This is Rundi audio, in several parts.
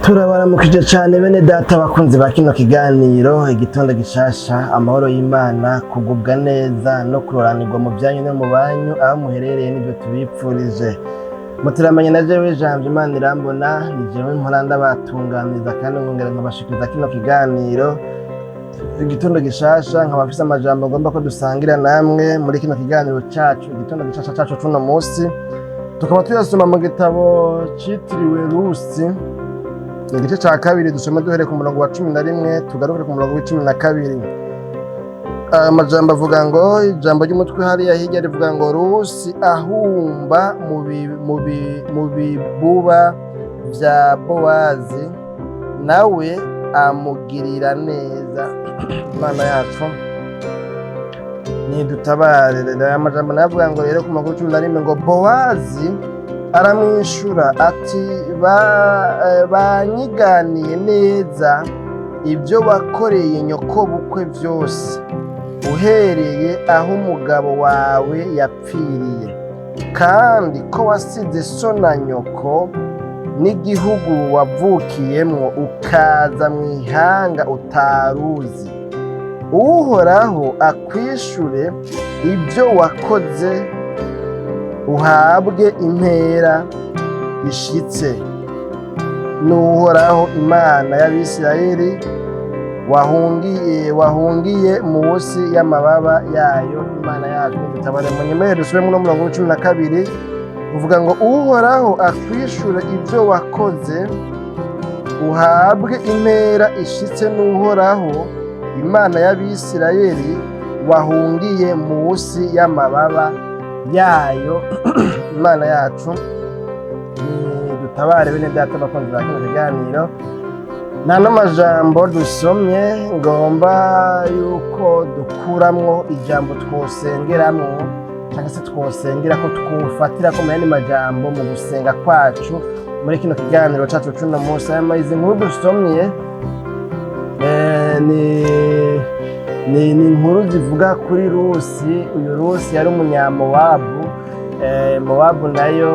Turabaramukije cyane bene data bakunzi ba kino kiganiro igitondo gishasha, amahoro y'Imana, kugubwa neza no kuroranirwa mu byanyu no mu banyu aho muherereye n'ibyo tubipfurije. Muturamanye na jewe Jambo Imana irambona, ni jewe Mporanda batunganiriza kandi ngongera nkabashikiriza kino kiganiro igitondo gishasha, nkabafise amajambo ngomba ko dusangira namwe muri kino kiganiro cacu igitondo gishasha cacu cuno munsi. Tukaba tuyasoma mu gitabo citiriwe Rusi, igice ca kabiri, dusome duhereye ku murongo wa 11 tugaruke ku murongo wa 12. Amajambo avuga ngo, ijambo ry'umutwe hariya hirya rivuga ngo Rusi ahumba mu bibuba vya Bowazi, nawe amugirira neza. Imana yacu nidutabare. Aya majambo navuga ngo rero ku murongo wa 11 ngo Bowazi aramwishura ati banyiganiye neza ibyo wakoreye nyoko bukwe byose, uhereye aho umugabo wawe yapfiriye, kandi ko wasize so na nyoko n'igihugu wavukiyemwo ukaza mu ihanga utaruzi. Uhoraho akwishure ibyo wakoze, uhabwe impera ishitse. N'Uhoraho Imana y'Abisirayeli wahungiye munsi y'amababa yayo. Imana yacu nidutabare. Munyemerere dusubiremo no murongo wa 12 uvuga ngo Uhoraho akwishure ibyo wakoze, uhabwe impera ishitse. N'Uhoraho Imana y'Abisirayeli wahungiye munsi y'amababa yayo. Imana yacu nidutabare bene data bakunzi ba kino kiganiro. Nta n'amajambo dusomye ngomba yuko dukuramwo ijambo twosengeramwo cyangwa se twosengera ko twufatira ko muyandi majambo mu gusenga kwacu muri kino kiganiro cacu cuno munsi. Izi nkuru dusomye ni inkuru zivuga kuri Rusi. Uyu Rusi yari umunyamowabu. Mowabu nayo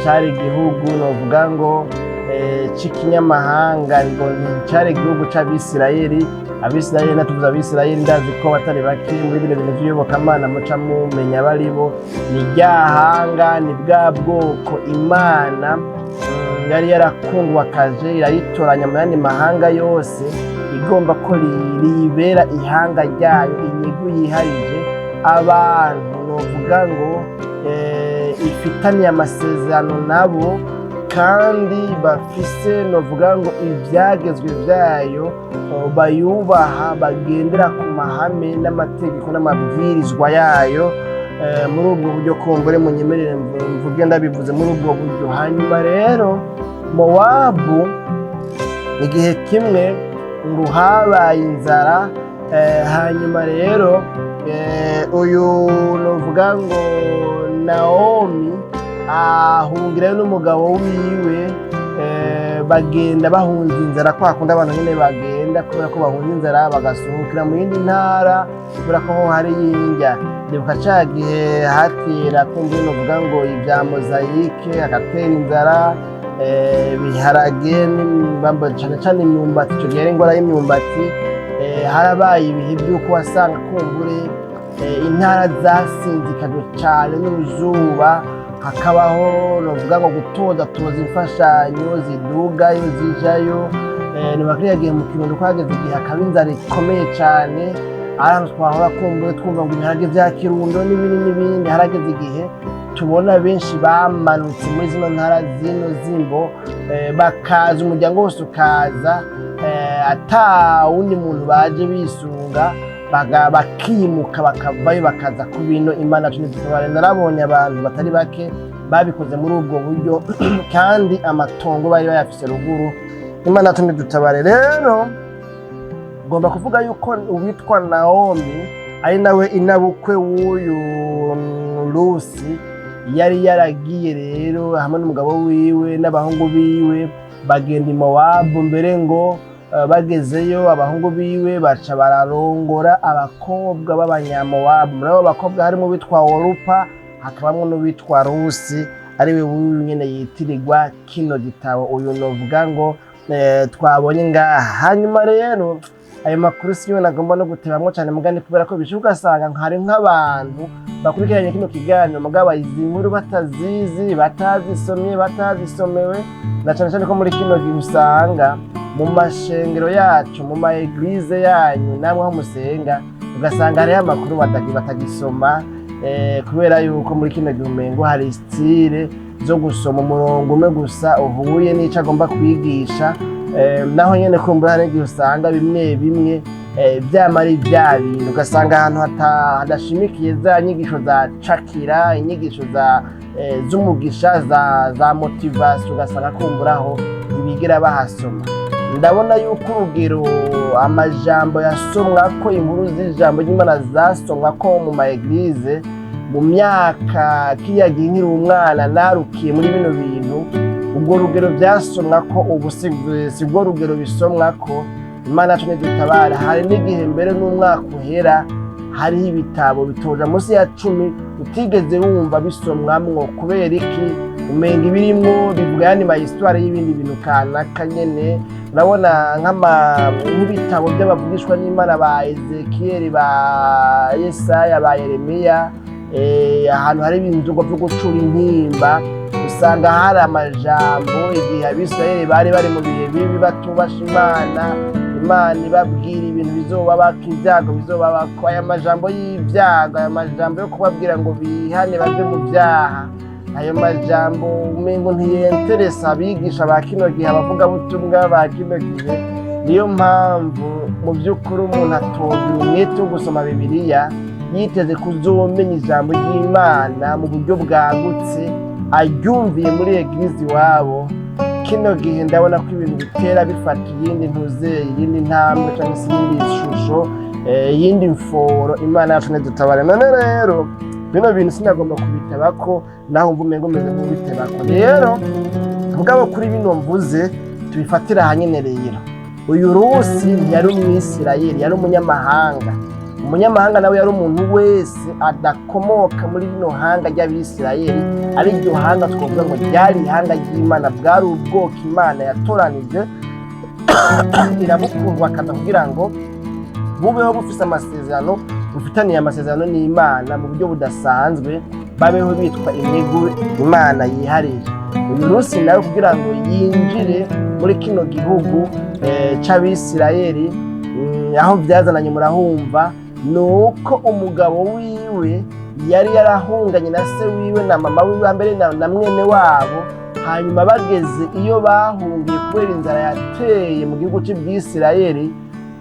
cyari igihugu novuga ngo c'ikinyamahanga, ngo cyari igihugu c'Abisirayeli. Abisirayeli natuvuze Abisirayeli, ndazi ko batari bake muri bino bintu vy'iyobokamana muca mumenya baribo. Ni ryahanga, ni bwa bwoko Imana yari yarakundwakaje irayitoranya mu yandi mahanga yose, igomba ko ribera ihanga ryayo, inyigo yiharije abantu novuga ngo ifitaniye amasezerano nabo, kandi bafise novuga ngo ivyagezwe vyayo bayubaha, bagendera ku mahame n'amategeko n'amabwirizwa yayo. Muri ubwo buryo kumbure munyemerere mvuge ndabivuze muri ubwo buryo. Hanyuma rero Mowabu igihe kimwe ngo habaye inzara, hanyuma rero uyu novuga ngo Naomi ahungira n'umugabo wiwe, bagenda bahunze inzara kwa kundi abantu nyine bagenda kubera ko bahunze inzara bagasuhukira mu yindi ntara kubera ko hari yinjya. Ndibuka ca gihe hatera kundi novuga ngo ibya mozayike, agatera inzara, biharage n'ibamba cyane cyane imyumbati. Icyo gihe ingwara y'imyumbati, harabaye ibihe by'uko wasanga kumbure intara zasinzikajwe cyane n'uruzuba, hakabaho novuga ngo gutoza imfashanyo zidugayo zijayo. Nibakiriya gihe mu Kirundo kwageze igihe hakaba inzara ikomeye cyane, ahantu twahora kumbure twumva ngo ibiharage vya Kirundo n'ibindi. Harageze igihe tubona benshi bamanutse muri zino ntara zino zimbo, bakaza umuryango wose ukaza, ata wundi muntu baje bisunga, bakimuka bakavayo bakaza ku bino. Imana tunidutabare. Narabonye abantu batari bake babikoze muri ubwo buryo, kandi amatongo bari bayafise ruguru. Imana tunidutabare. Rero ngomba kuvuga yuko uwitwa Naomi ari nawe inabukwe w'uyu Rusi yari yaragiye rero hamwe n'umugabo wiwe n'abahungu biwe, bagenda i Mowabu. Mbere ngo bagezeyo abahungu biwe baca bararongora abakobwa b'abanyamowabu. Muri abo bakobwa harimo uwitwa Orupa, hakabamwo n'uwitwa Rusi, ari we nyene yitirirwa kino gitabo. Uyu novuga ngo twabonye ngaha. Hanyuma rero ayo makuru siyo nagomba no gutebamwo cyane mugani kubera ko bishuka ugasanga hari nk'abantu bakurikiranye kino kiganiro mugabo izi nkuru batazizi, batazisomye, batazisomewe, na cyane cyane ko muri kino gihe usanga mu mashengero yacu, mu ma eglise yanyu namwe aho musenga ugasanga hariho amakuru batagisoma kubera yuko muri kino gihe umengo hari style zo gusoma umurongo umwe gusa uhuye n'ico agomba kwigisha, naho nyene kumbura hari igihe usanga bimwe byamara ibya bintu ugasanga ahantu hadashimikiye za nyigisho za cakira, inyigisho z'umugisha za motivation, ugasanga kumburaho ntibigera bahasoma. Ndabona yuko urugero amajambo yasomwa ko inkuru z'ijambo ry'Imana zasomwa ko mu ma eglise mu myaka kiriya gihe nkiri umwana narukiye muri bino bintu, ubwo rugero byasomwa ko ubu si bwo rugero bisomwa ko. Imana yacu nidutabara. Hari n'igihe mbere n'umwaka uhera hariho ibitabo bitoja munsi ya 10 utigeze wumva bisomwamwo kubera iki umenga ibirimwo bivuga yani ma histoire y'ibindi bintu kanaka nyene. Urabona nk'ibitabo by'abavugishwa n'Imana ba Ezekiel, ba Yesaya, ba Yeremiya, ahantu hari ibintu byo gucura intimba usanga hari amajambo igihe Abisirayeli bari mu bihe bibi batubasha Imana ibabwira ibintu bizobabako, ibyago bizobabako, aya majambo y'ibyago, aya majambo yo kubabwira ngo bihane bave mu byaha, ayo majambo umengo ntiyenteresa abigisha ba kino gihe, abavugabutumwa ba kino gihe. Niyo mpamvu mu by'ukuri umuntu atogira umwete wo gusoma Bibiliya yiteze kuzomenya ijambo ry'Imana mu buryo bwagutse aryumviye muri eglise iwabo. Kino gihe ndabona ko ibintu bitera bifata iyindi ntuzeye, iyindi ntambwe cyangwa se iyindi shusho, iyindi mforo. Imana yacu nidutabare. None rero bino bintu sinagomba kubitabako, naho mva umengo meze nk'ubitabako. Rero mugabo kuri bino mvuze tubifatira hanyene rero. Uyu Rusi yari umwisirayeli, yari umunyamahanga. Umunyamahanga nawe yari umuntu wese adakomoka muri bino hanga ry'Abisirayeli, ari ryo hanga twavuga ngo ryari ihanga ry'Imana, bwari ubwoko Imana yatoranije irabukundwa akaza kugira ngo bubeho bufise amasezerano, bufitaniye amasezerano n'Imana mu buryo budasanzwe, babeho bitwa intego Imana yihariye. Uyu Rusi nawe kugira ngo yinjire muri kino gihugu c'Abisirayeli, aho byazananye murahumva, nuko umugabo wiwe yari yarahunganye na se wiwe na mama wiwe mbere na mwene wabo. Hanyuma bageze iyo bahungiye kubera inzara yateye mu gihugu c'Abisirayeli,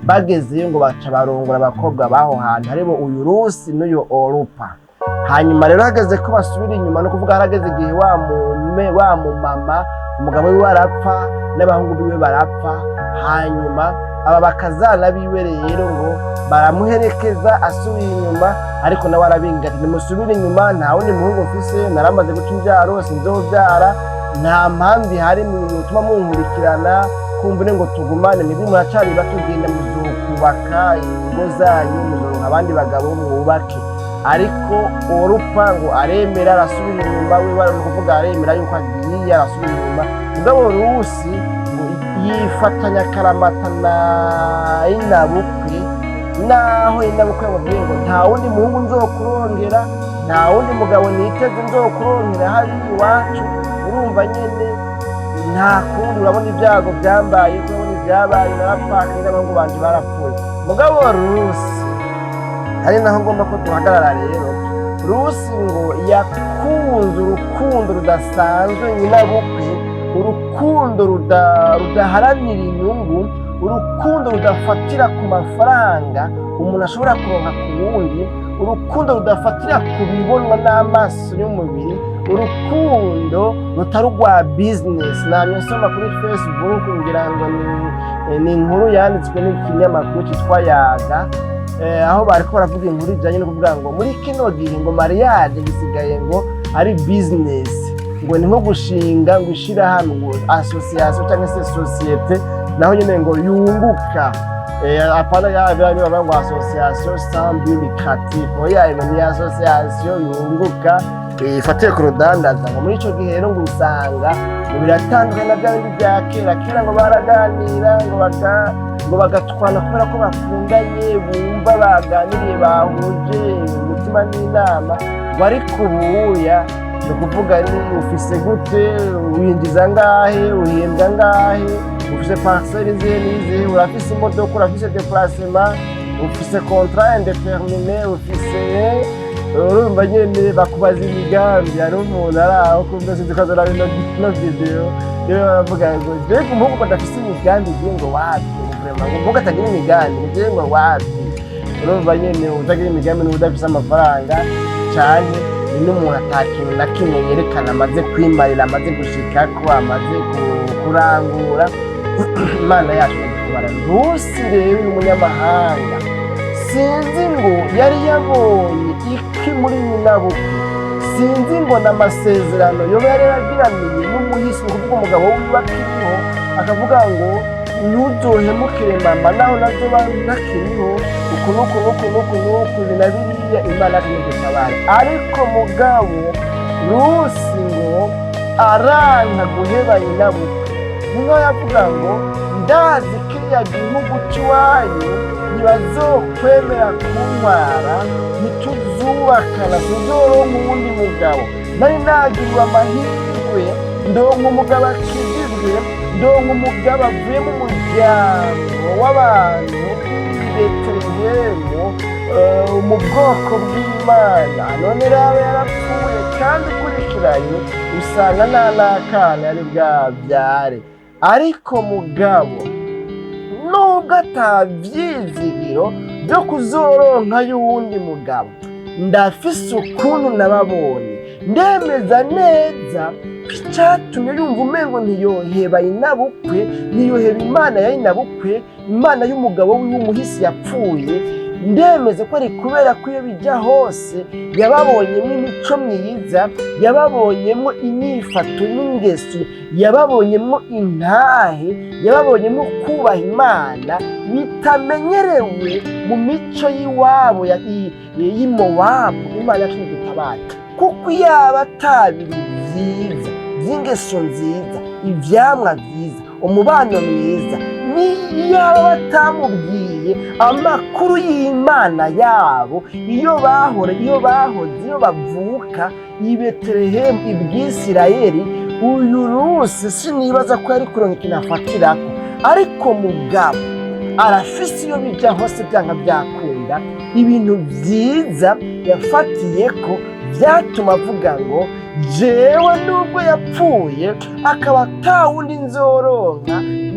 bagezeyo ngo baca barongora abakobwa baho hantu, haribo uyu Rusi n'uyu Orupa. Hanyuma rero hageze ko basubira inyuma, no kuvuga harageze igihe wa mama umugabo wiwe arapfa n'abahungu biwe barapfa. Hanyuma aba bakazana biwe rero ngo baramuherekeza asubira inyuma, ariko nawe arabinga ati nimusubire inyuma, nta wundi muhungu mfise, naramaze guca imbyaro sinzobyara, nta mpamvu ihari mutuma munkurikirana, kumbure ngo tugumane, nibwo muracari batugenda muzokubaka ingo zanyu, muzoronka abandi bagabo mwubake. Ariko Orupa ngo aremera arasubira inyuma, we bari kuvuga aremera yuko agiye arasubira inyuma. Mugabo Rusi ngo yifatanya akaramata na inabukwe, naho inabukwe yamubwiye ngo nta wundi muhungu nzokurongera, nta wundi mugabo niteze nzokurongera hari iwacu. Urumva nyene nta kundi, urabona ibyago byambaye, urabona ibyabaye, narapfakaye n'abahungu banje barapfuye. Mugabo Rusi ari naho ngomba ko duhagarara rero. Rusi ngo yakunze urukundo rudasanzwe nyinabukwe, urukundo rudaharanira inyungu, urukundo rudafatira ku mafaranga umuntu ashobora kuronka ku wundi, urukundo rudafatira ku bibonwa n'amaso y'umubiri, urukundo rutari rwa business. Namye nsoma kuri Facebook ngira ngo ni inkuru yanditswe n'ikinyamakuru cyitwa Yaga, aho bariko baravuga inkuru ijanye no kuvuga ngo muri kino gihe ngo mariage gisigaye ngo ari business, ngo ni nko gushinga ngo ishira hamwe ngo association cyangwa se societe, naho nyine ngo yunguka. Apana ya ngo association sans but lucratif, oya ni association yunguka ifatiye ku rudandaza. Ngo muri ico gihe rero ngo usanga biratandukanye na bya bindi bya kera ngo baraganira ngo bagatwana kubera ko bakundanye bumva baganiriye bahuje umutima n'inama ngo ariko ubuya ni ukuvuga ni ufise gute, winjiza ngahe, uhembwa ngahe, ufise parcelle izihe n'izihe, urafise imodoka, urafise déplacement, ufise contrat indéterminé, ufise urumva nyene bakubaza imigambi. Hari umuntu ari aho kumva sinzi ko azora no video yo baravuga ngo mbega umuhungu ko adafise imigambi igiye ngo wapi, ngo umuhungu atagira imigambi igiye ngo wapi. Urumva nyene utagira imigambi n'udafise amafaranga cyane ni n'umuntu atakintu na kimwe yerekana amaze kwimarira, amaze gushikako, amaze kurangura. Imana yacu kubara Rusi rero n'umunyamahanga, sinzi ngo yari yabonye iki muri nyinabukwe, sinzi ngo n'amasezerano yoba yari yaragiraniye n'umuhisi, kuvuga umugabo wiwe akiriho akavuga ngo ntuzohemukire mama naho nazoba ntakiriho, uku na biriya Imana yatumye. Ariko mugabo Rusi ngo aranka guheba nyinabukwe, niho yavuga ngo ndazi kiriya gihugu cy'iwanyu ntibazokwemera kuntwara, ntituzubakana, tuzoronka uwundi mugabo. Nari nagiriwe amahirwe ndonka umugabo akijijwe, ndonka umugabo avuye mu muryango w'abantu Betelehemu mu bwoko bw'Imana. None rero yarapfuye kandi ukurikiranye usanga nta n'akana yari bwabyare. Ariko mugabo nubwo atavyizigiro byo kuzoronka y'uwundi mugabo, ndafise ukuntu nababonye ndemeza neza icyatumye yumva umengo ntiyoheba inabukwe, ntiyoheba Imana ya inabukwe, Imana y'umugabo w'umuhisi yapfuye. Ndemeze ko ari kubera ko iyo bijya hose yababonyemo imico myiza, yababonyemo inyifato n'ingeso, yababonyemo intahe, yababonyemo kubaha Imana bitamenyerewe mu mico y'iwabo y'Imowabu. Imana yacu idutabara, kuko yaba atabiri byiza by'ingeso nziza, ivyamwa byiza, umubano mwiza, niyaba batamubwiye amakuru y'Imana yabo iyo bahoze, iyo bavuka i Betelehemu i Bwisirayeli, uyu Rusi sinibaza ko yari kuronka ikintu afatirako. Ariko mugabo arafise iyo bija hose byanga byakunda ibintu byiza yafatiyeko byatuma avuga ngo jewe nubwo yapfuye akaba atawundi nzoronka,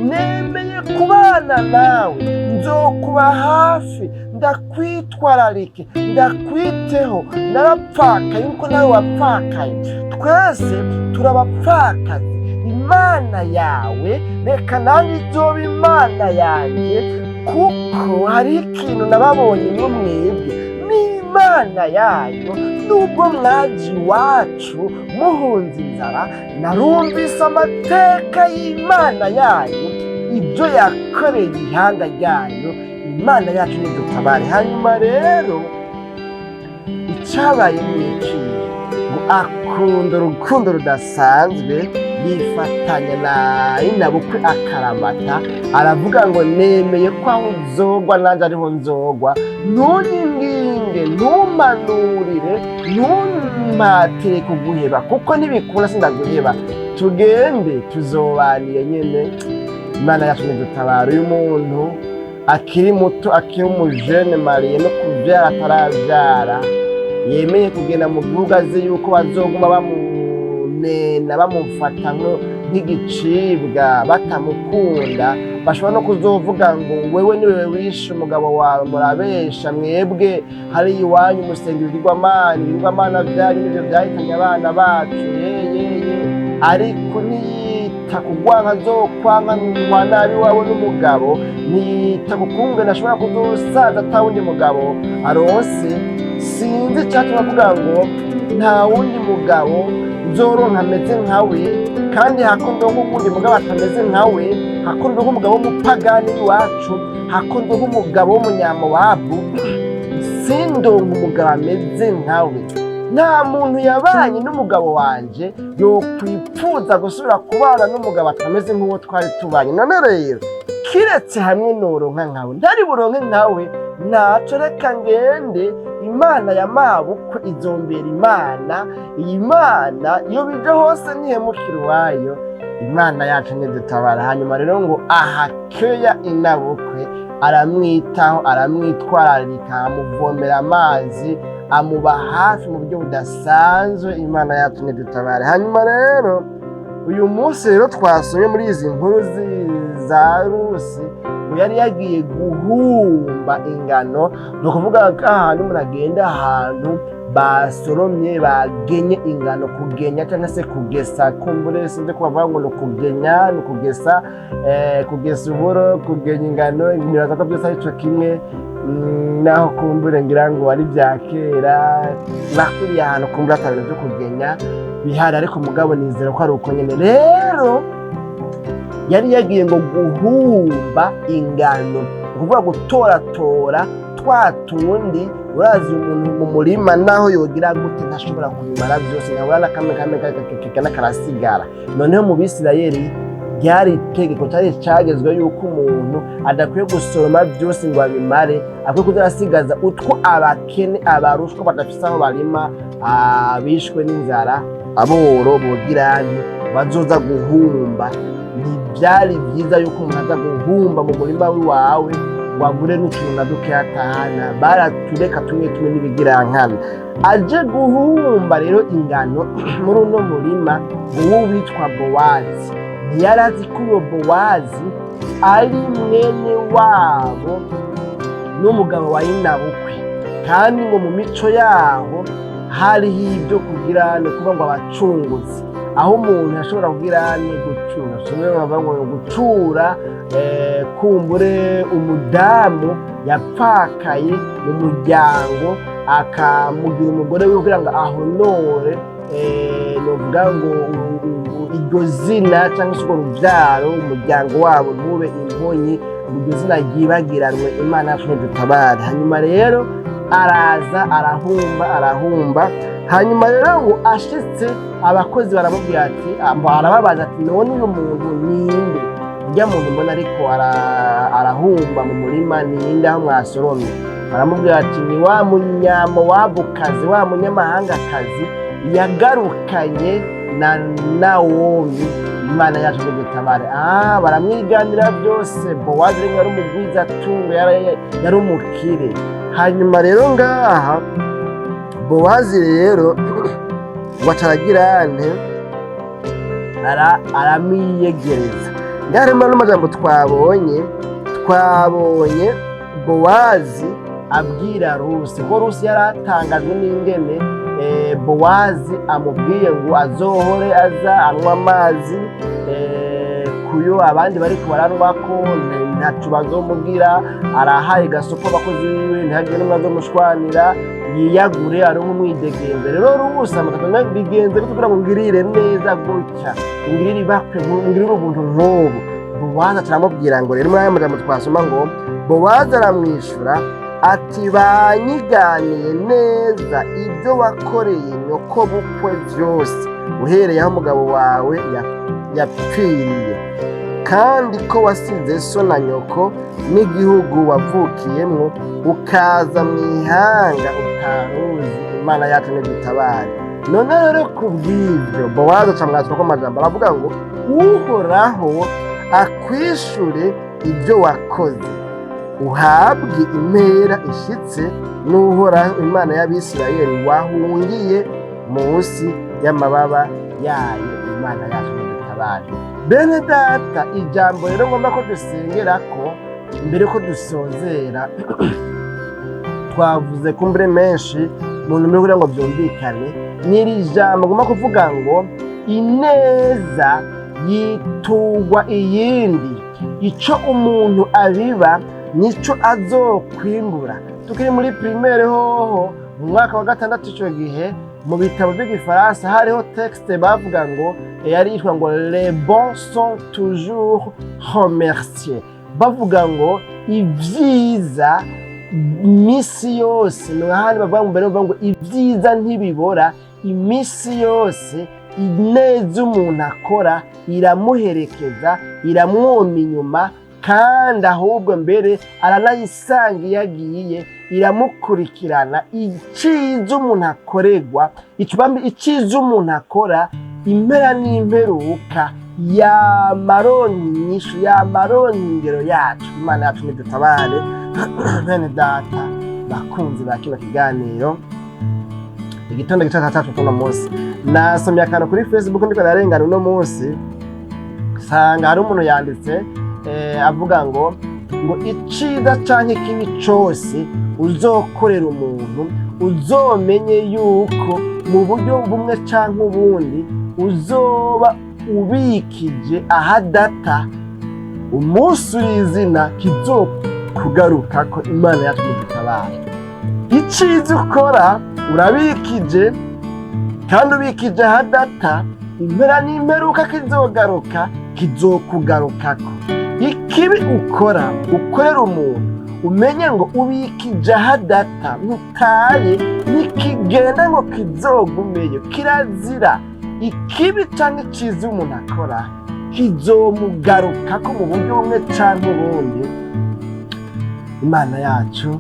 nemeye kubana nawe, nzokuba hafi, ndakwitwararike, ndakwiteho, narapfakaye nkuko nawe wapfakaye, twese turabapfakazi. Imana yawe reka nanjye izoba Imana yanjye, kuko hari ikintu nababonye mu mwebwe n'Imana yayo. Nubwo mwaje iwacu muhunze inzara, narumvise amateka y'Imana yayo, ibyo yakoreye ihanga ryayo. Imana yacu nidutabare. Hanyuma rero icyabaye n'iki ngo akunda urukundo rudasanzwe, yifatanya na inabukwe akaramata, aravuga ngo nemeye ko aho nzogwa nanjye ariho nzogwa, ntunyinginge, ntumanurire, ntumpatire kuguheba, kuko ntibikunda sindaguheba, tugende tuzobanire nyene. Imana yacu nidutabara. Uyu muntu akiri muto, akiri umujene mariye no kuvyara ataravyara, yemeye kugenda mu gihugu azi yuko bazoguma bamunena, bamufata nk'igicibwa, batamukunda. Bashobora no kuzovuga ngo wewe niwe wishe umugabo wawe, murabesha mwebwe, hari iwanyu musenga ibigirwamana byanyu nivyo byahitanye abana bacu. Ariko ntiyita kugwanka zokwanka nabi wawe n'umugabo, ntiyita kukungana ashobora kuzosaza atawundi mugabo aronse. Sinzi icyatuma avuga ngo nta wundi mugabo nzoronka ameze nkawe, kandi hakundwa nk'uwundi mugabo atameze nkawe, hakundwa nk'umugabo w'umupagani iwacu, hakundwa nk'umugabo w'umunyamowabu, sindonka umugabo ameze nkawe. nta muntu yabanye n'umugabo wanje yokwipfuza gusubira kubana n'umugabo atameze nk'uwo twari tubanye. None rero kiretse hamwe noronka nkawe ntari buronke nkawe, ntaco reka ngende. Imana ya mabukwe izombera Imana. Iyi Mana iyo bije hose ntihemukira iwayo. Imana yacu ntidutabara. Hanyuma rero ngo ahakeya inabukwe aramwitaho, aramwitwararika, amuvomera amazi, amuba hafi mu buryo budasanzwe. Imana yacu ntidutabare. Hanyuma rero uyu munsi rero twasomye muri izi nkuru za Rusi, yari yagiye guhumba ingano. Ni ukuvuga ko ahantu umuntu agenda ahantu basoromye bagenye ingano, kugenya cyangwa se kugesa. Kumbure sinzi ko bavuga ngo ni ukugenya, ni ukugesa, kugesa uburo, kugenya ingano. Ibintu batatu byose ari cyo kimwe, naho kumbure ngira ngo ari bya kera bakuriye ahantu kumbure atabintu byo kugenya bihari, ariko mugabo nizera ko ari uko nyine. Rero yari yagiye ngo guhumba ingano, ukuvuga gutoratora twa tundi. Urazi umuntu mu murima naho yogira gute ntashobora kubimara byose, nkabura n'akamwe kakana karasigara. Noneho mu Bisirayeli ryari itegeko cyari cyagezwe yuko umuntu adakwiye gusoroma byose ngo abimare, akwiye kuzasigaza utwo abakene, abarushwa badafise aho barima, bishwe n'inzara, aboro bogiranye bazoza guhumba. Ntibyari byiza yuko umuntu aza guhumba mu murima wawe wagure n'utuntu na duke atahana. Baratureka tumwe n'ibigirankana. Aje guhumba rero ingano muri uno murima uwo witwa Bowazi. Ntiyari azi ko uwo Bowazi ari mwene wabo n'umugabo wa inabukwe, kandi ngo mu mico yaho hariho ibyo kugira no kuba ngo abacunguzi, aho umuntu ashobora kugira ni gucura. Gucura kumbure umudamu yapfakaye mu muryango, akamugira umugore we kugira ngo ahonore, novuga ngo iryo zina cyangwa se urwo rubyaro umuryango wabo ntube imponyi, iryo zina ryibagiranwe. Imana yacu ntidutabare. Hanyuma rero araza arahumba. Hanyuma rero ngo ashitse abakozi baramubwira ati, arababaza ati none uyu muntu ninde? Ujya muntu mbona ariko arahumba mu murima ninde aho mwasoromye? Baramubwira ati ni wa munyamowabukazi, wa munyamahangakazi yagarukanye na Nawomi. Imana yacu ntidutabare. Baramwiganira byose. Bowazi rero yari umugwizatungo, yari umukire. Hanyuma rero ngaha Bowazi rero wacaragira ane aramwiyegereza. Ngarema n'amajambo twabonye Bowazi abwira Rusi ko Rusi yaratangajwe n'ingene Bowazi amubwiye ngo azohore aza anywa amazi kuyo abandi bari kubaranwa ko ntacu bazomubwira. Arahaye gasopo abakozi biwe ntihagire n'umwe azomushwanira, yiyagure ari umwidegenze. Rero Rusi amataka bigenze kugira ngo ngirire neza gutya, ngirire bakwe, ngirire ubuntu nk'ubu. Bowazi aramubwira ngo rero muri aya majambo twasoma ngo Bowazi aramwishura ati banyiganiye neza ibyo wakoreye nyoko bukwe byose uhereye aho umugabo wawe yapfiriye, kandi ko wasize so na nyoko n'igihugu wavukiyemo ukaza mu ihanga utaruzi. Imana yacu ntidutabare. None rero kubw'ibyo Bowazi acamwatswa ko amajambo aravuga ngo uhoraho akwishure ibyo wakoze, uhabwe impera ishitse n'uhoraho Imana y'Abisirayeli wahungiye munsi y'amababa yayo. Imana yacu ntidutabare. Bene data, ijambo rero ngomba ko dusengera ko mbere ko dusozera twavuze kumbure menshi mu ntumbero kugira ngo byumvikane. N'iri jambo ngomba kuvuga ngo ineza yitugwa iyindi. Ico umuntu abiba nico azokwimbura. Tukiri muri primaire hoho mu mwaka wa 6 ico gihe mu bitabo by'igifaransa hariho texte bavuga ngo yari yitwa ngo les bons sont toujours remerciés. Bavuga ngo ibyiza imisi yose n'ahandi bavuga ngo mbere bavuga ngo ibyiza ntibibora, imisi yose ineza umuntu akora iramuherekeza, iramwoma inyuma, kandi ahubwo mbere aranayisanga iyo agiye, iramukurikirana. Iciza umuntu akorerwa, iciza umuntu akora, impera n'imperuka yamaronka inyishu, yamaronka ingero yacu. Imana yacu nidutabare. Bene data bakunzi ba kino kiganiro, igitondo gicaca cacu kuno munsi nasomye akantu kuri Facebook ndiko narengana uno munsi, sanga hari umuntu yanditse avuga ngo iciza canke ikibi cose uzokorera umuntu, uzomenye yuko mu buryo bumwe canke ubundi uzoba ubikije ahadata, umunsi urizina kizokugaruka ko. Imana yacu nidutabare. Iciza ukora urabikije, kandi ubikije ahadata, impera n'imperuka kizogaruka, kizokugarukako. Ikibi ukora ukorera umuntu, umenye ngo ubikije ahadata, ntutaye nikigenda ngo kizogumeyo, kirazira. Ikibi canke iciza umuntu akora kizomugarukako mu buryo bumwe canke ubundi. Imana yacu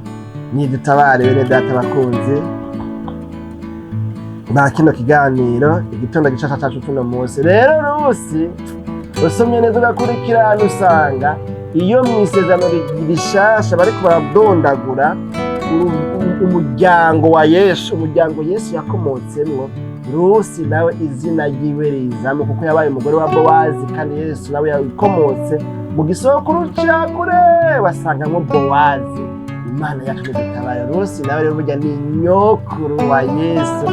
nidutabare. Bene data bakunzi ba kino kiganiro, igitondo gicaca cacu tuno munsi. Rero Rusi usomye neza ugakurikirana, usanga iyo mw'isezerano rishasha bariko baradondagura umuryango wa Yesu, umuryango Yesu yakomotsemwo, Rusi nawe izina ryiwe rizamo, kuko yabaye umugore wa Bowazi, kandi Yesu nawe yakomotse mu gisokuru ca kure, wasanga nko Bowazi. Imana yacu nidutabare. Rusi nawe rero burya ni nyokuru wa Yesu,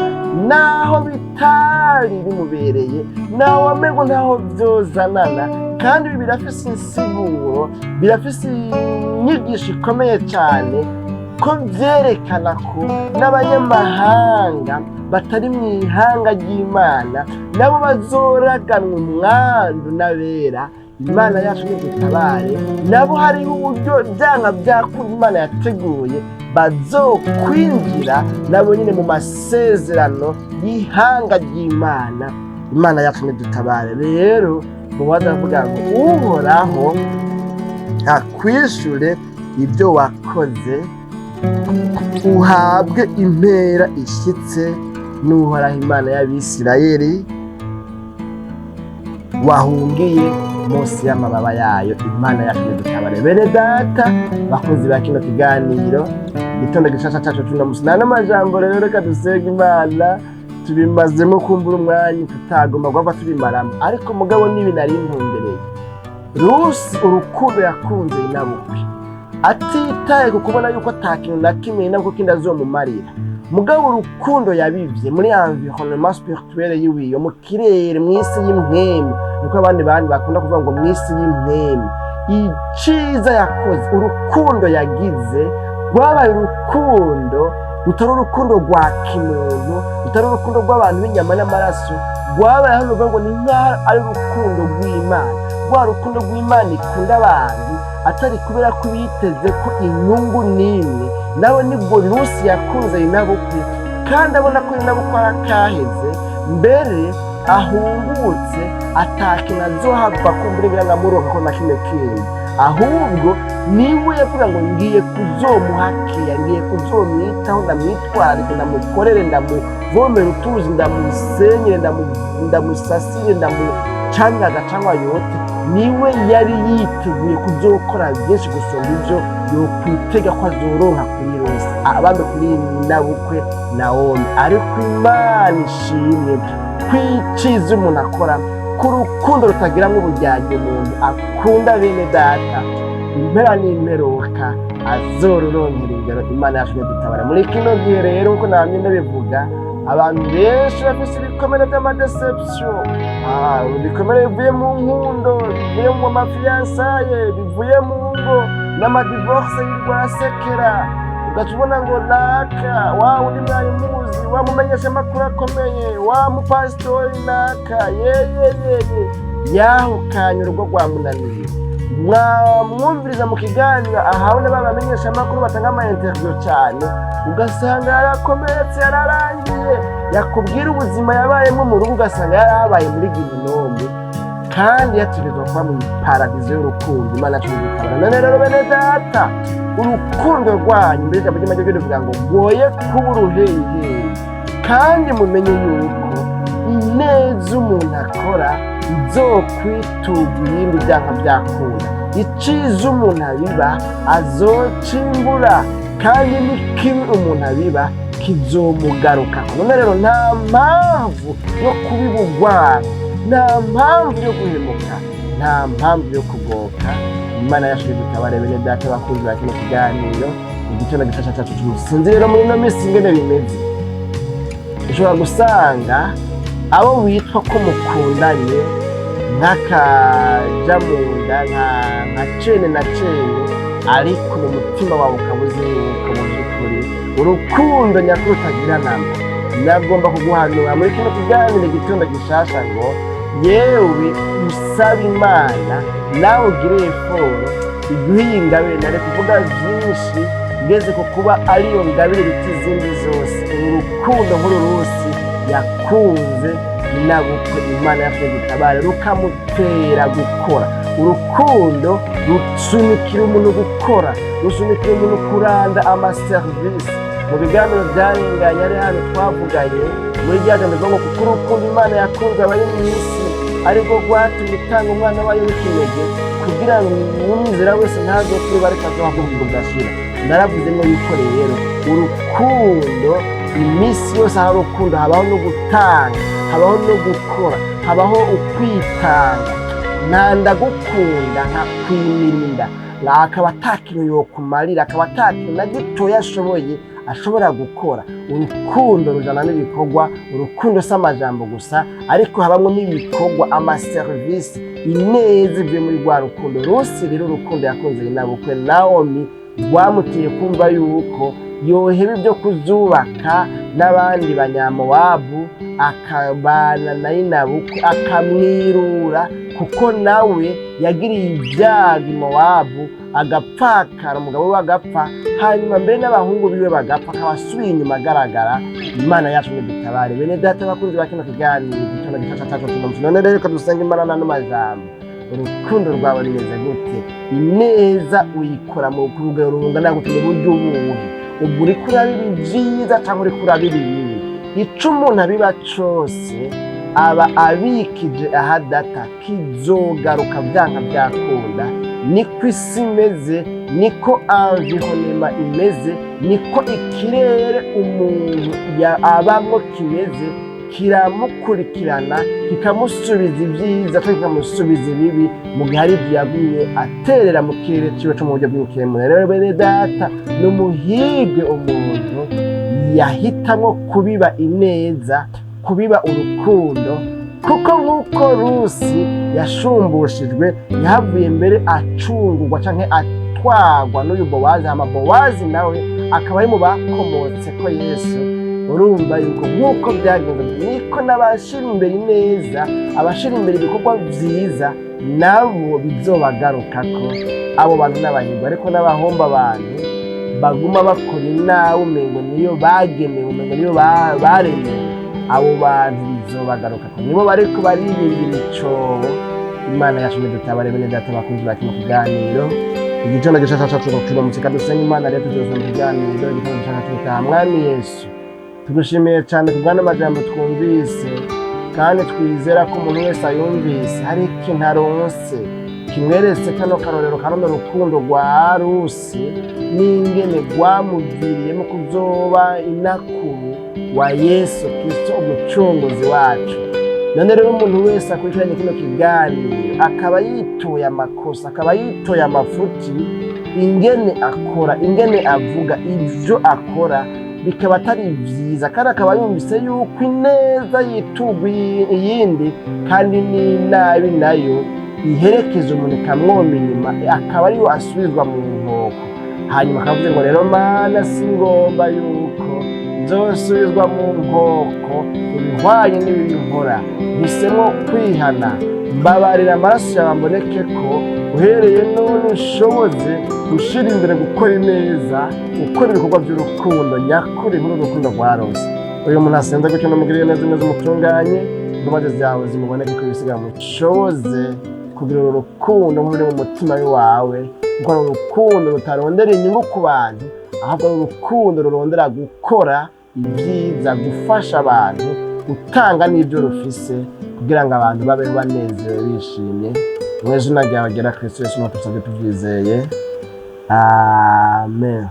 naho bitari bimubereye, naho wamengo ntaho vyozanana, kandi ibi birafise insiguro, birafise inyigisho ikomeye cyane, ko vyerekana ko n'abanyamahanga batari mu ihanga ry'Imana nabo bazoraganwa umwandu n'abera. Imana yacu nidutabare. Nabo hariho uburyo vyanga vyakunda Imana yateguye bazokwinjira nabo nyine mu masezerano y'ihanga ry'Imana. Imana yacu nidutabare. Rero Bowazi avuga ngo uhoraho akwishure ibyo wakoze, uhabwe impera ishyitse n'uhoraho Imana y'Abisirayeli, wahungiye munsi y'amababa yayo. Imana yacu nidutabare. Bene data bakunzi ba kino kiganiro, igitondo gicaca cacu tuno munsi, nta n'amajambo rero, reka dusenge Imana. Tubimazemo kumbura umwanya tutagomba guhava tubimaramo, ariko mugabo nibi nari ntumbereye. Rusi urukundo yakunze inabukwe, atitaye ku kubona yuko atakintu na kimwe inabukwe kindi azomumarira. Mugabo urukundo yabivye muri environnement spirituel yiwiyo, mu kirere, mw'isi y'impwemu, niko abandi bakunda kuvuga ngo mw'isi y'impwemu. Iciza yakoze, urukundo yagize rwabaye urukundo rutari urukundo rwa kimuntu, rutari urukundo rw'abantu b'inyama n'amaraso, rwabaye hano ngo ni nk'aho ari urukundo rw'Imana. Rwa rukundo rw'Imana ikunda abantu, atari kubera ko biteze ko inyungu n'imwe. Nawe nibwo Rusi yakunze inabukwe, kandi abona ko inabukwe arakaheze, mbere ahungutse atakintu azohava kumbura ibirangamurongo ko na kimwe kindi, ahubwo niwe yavuga ngo ngiye kuzomuhakiya, ngiye kuzomwitaho, ndamwitwarire, ndamukorere, ndamuvomere utuzi, ndamusenyere, ndamusasire, ndamucanye agacanywa yote. Niwe yari yiteguye kuzokora byinshi gusumba ibyo yokwitega ko azoronka kuri Rusi, abambe kuri inabukwe Nawomi. Ariko Imana ishimwe kwiciza umuntu akora, ku rukundo rutagira nk'ubujyanye umuntu akunda. Bene data, impera n'imperuka azoruronkera ingero. Imana yacu nidutabara. Muri kino gihe rero, nkuko namye ndabivuga, abantu benshi bafise ibikomere by'amadeception, ibikomere bivuye mu nkundo, bivuye mu mafiyansaye, bivuye mu ngo n'amadivorce y'urwasekera. Ugatubona ngo naka wa undi mwari muzi, wamumenyesha amakuru akomeye, wa mupasitori naka yahukanye urugo rwamunaniye, mwamwumviriza mu kiganiro ahawe n'abamenyesha amakuru batanga ama interview cyane, ugasanga yarakomeretse yararangiye, yakubwira ubuzima yabayemo mu rugo ugasanga yarabaye muri ginombe, kandi yaturizwa kuba mu paradizo y'urukundo. Imana tubitabara. None rero bene data, urukundo rwanyu mbere y'ijambo ry'Imana rivuga ngo goye kuba uruheyiheyi, kandi mumenye yuko ineza umuntu akora izokwituga ibindi byanka byakunda. Iciza umuntu abiba azocimbura, kandi n'ikibi umuntu abiba kizomugaruka. None rero nta mpamvu yo kubiba urwango, nta mpamvu yo guhemuka, nta mpamvu yo kugoka. Imana yacu idutabare bene data bakunzi ba kino kiganiro. Igitondo gifasha cyacu cy'umusinzi rero muri ino minsi ingene bimeze, ushobora gusanga abo witwa ko mukundanye nk'akaja mu nda nka cene na cene, ariko mu mutima wawe ukabuze yuko mu by'ukuri urukundo nyakuri utagira namba. Nagomba kuguhanura muri kino kiganiro igitondo gishasha ngo yewe usaba Imana nawe ugire eforo iguhiye ingabire. Nari kuvuga byinshi ngeze ku kuba ariyo ngabire biti izindi zose, urukundo nk'ururusi yakunze nabukwe. Imana yacu idutabare, rukamutera gukora. Urukundo rusunikira umuntu gukora, rusunikira umuntu kuranda amaserivisi. Mu biganiro byarenganye ari hano twavuganye muri rya jambo rivuga ngo kuko urukundo Imana yakunze abari mu isi ariko rwatumye itanga umwana wayo w'ikinege, kugira ngo uwumwizera wese ntazopfe ariko azohabwe ubugingo budashira. Naravuze ngo yuko rero urukundo iminsi yose hari urukundo, habaho no gutanga, habaho no gukora, habaho ukwitanga. Ndagukunda nkakwirinda, akaba atakintu yokumarira, akaba atakintu na gitoya ashobora gukora. Urukundo rujana n'ibikorwa. Urukundo si amajambo gusa, ariko habamo n'ibikorwa, amaserivisi, ineza ivuye muri rwa rukundo. Rusi rero urukundo yakunze inabukwe Naomi rwamutiye kumva yuko yoheba ibyo kuzubaka n'abandi banyamowabu, akabana na inabukwe akamwirura, kuko nawe yagiriye ibyago Mowabu agapfakara, umugabo we agapfa, hanyuma mbere n'abahungu biwe bagapfa, akabasubiye inyuma agaragara. Imana yacu idutabare bene data bakunzi ba kino kiganiro igitondo gifasha cyacu cy'umunsi. None rero reka dusenge Imana n'ano majambo. Urukundo rwawe rimeze gute? Ineza uyikora mu rugero rungana gute? Mu buryo ubuhe? Ubwo uri kurabira ibyiza cyangwa uri kurabira ibibi? Ico umuntu abiba cose aba abikije ahadata kizogaruka byanka byakunda. Niko isi imeze, niko environnement imeze, niko ikirere umuntu abamwo kimeze, kiramukurikirana kikamusubiza ibyiza kandi kikamusubiza ibibi, mu gihe hari ibyo yagumye aterera mu kirere ciwe cyo mu buryo bw'ikiremure. Rero bene data, n'umuhigwe umuntu yahitamwo kubiba ineza, kubiba urukundo, kuko nk'uko Rusi yashumbushijwe yahavuye mbere acungurwa canke atwagwa n'uyu Bowazi, hama Bowazi nawe akaba ari mu bakomotse ko Yesu. Urumva yuko nk'uko byagenze niko n'abashira imbere neza, abashira imbere ibikorwa vyiza nabo bizobagarukako. Abo bantu n'abahirwa, ariko n'abahomba abantu baguma bakora inabi umengo niyo bagenewe, umengo niyo baremewe, abo bantu bizobagarukako, nibo bariko baririnda imicobo. Imana yacu idutabare bene data bakunzi ba kino kiganiro. Igitondo gishasha cyacu cy'umunsi, dusenga Imana rero tuzoza mu kiganiro. Igitondo gishasha cy'utaha Mwami Yesu, tugushimiye cyane kubwana amajambo twumvise, kandi twizera ko umuntu wese ayumvise hari ikintu aronse kimweretse kano karorero karuno rukundo rwa Rusi n'ingene rwamuviriyemo kuzoba inakuru wa Yesu Kristo umucunguzi wacu. None rero umuntu wese akurikiranye kino kiganiro akaba yitoye amakosa, akaba yitoye amafuti, ingene akora, ingene avuga, ibyo akora bikaba atari byiza, kandi akaba yumvise yuko ineza yitugwa iyindi, kandi n'inabi nayo iherekeza umuntu ikamwomba inyuma, akaba ariyo asubizwa mu nkoko. Hanyuma akavuze ngo rero Mana singomba yuko nzosubizwa mu nkoko ibihwanye n'ibibi nkora, mpisemo kwihana, mbabarira amaraso yawe amboneke ko uhereye none ushoboze gushira imbere gukora ineza, gukora ibikorwa by'urukundo nyakuri muri urukundo rwarose. Uyu muntu asenze gutyo namugiriye neza neza umutunganye, imbabazi zawe zimuboneke ko ibisigaye mushoboze kugira urukundo muri mu mutima wawe, kuko ari urukundo rutarondera inyungu ku bantu, ahubwo ari urukundo rurondera gukora ibyiza, gufasha abantu, gutanga n'ibyo rufise kugira ngo abantu babeho banezerewe bishimye. Mu izina ryawe ryera Kristo Yesu tusabye tubyizeye, amen.